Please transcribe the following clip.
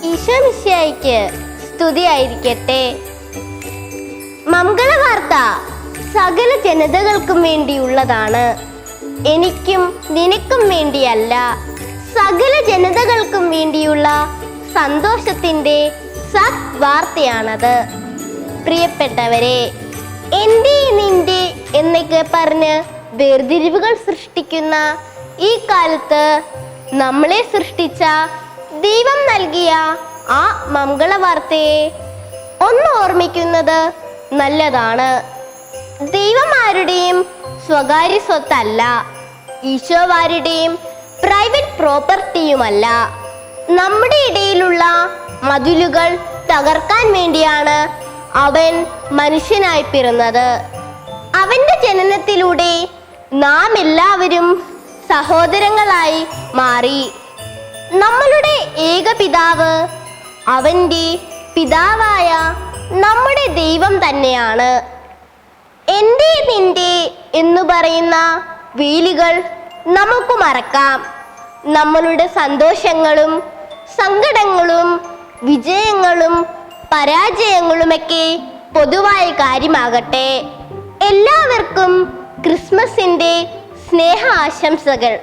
ഈശോ മിശിഹായ്ക്ക് സ്തുതിയായിരിക്കട്ടെ. മംഗളവാർത്ത സകല ജനതകൾക്കും വേണ്ടിയുള്ളതാണ്. എനിക്കും നിനക്കും വേണ്ടിയല്ല, സകല ജനതകൾക്കും വേണ്ടിയുള്ള സന്തോഷത്തിൻ്റെ സദ്വാർത്തയാണത്. പ്രിയപ്പെട്ടവരെ, എൻ്റെ നിന്റെ എന്നൊക്കെ പറഞ്ഞ് വേർതിരിവുകൾ സൃഷ്ടിക്കുന്ന ഈ കാലത്ത് നമ്മളെ സൃഷ്ടിച്ച ദൈവം നൽകിയ ആ മംഗളവാർത്തയെ ഒന്ന് ഓർമ്മിക്കുന്നത് നല്ലതാണ്. ദൈവം ആരുടെയും സ്വകാര്യ സ്വത്തല്ല, ഈശോവാരുടെയും പ്രൈവറ്റ് പ്രോപ്പർട്ടിയുമല്ല. നമ്മുടെ ഇടയിലുള്ള മതിലുകൾ തകർക്കാൻ വേണ്ടിയാണ് അവൻ മനുഷ്യനായി പിറന്നത്. അവന്റെ ജനനത്തിലൂടെ നാം എല്ലാവരും സഹോദരങ്ങളായി മാറി. നമ്മളുടെ ഏകപിതാവ് അവന്റെ പിതാവായ നമ്മുടെ ദൈവം തന്നെയാണ്. എൻ്റെ നിന്റെ എന്നു പറയുന്ന വേലികൾ നമുക്ക് മറക്കാം. നമ്മളുടെ സന്തോഷങ്ങളും സങ്കടങ്ങളും വിജയങ്ങളും പരാജയങ്ങളുമൊക്കെ പൊതുവായ കാര്യമാകട്ടെ. എല്ലാവർക്കും ക്രിസ്മസിൻ്റെ സ്നേഹ ആശംസകൾ.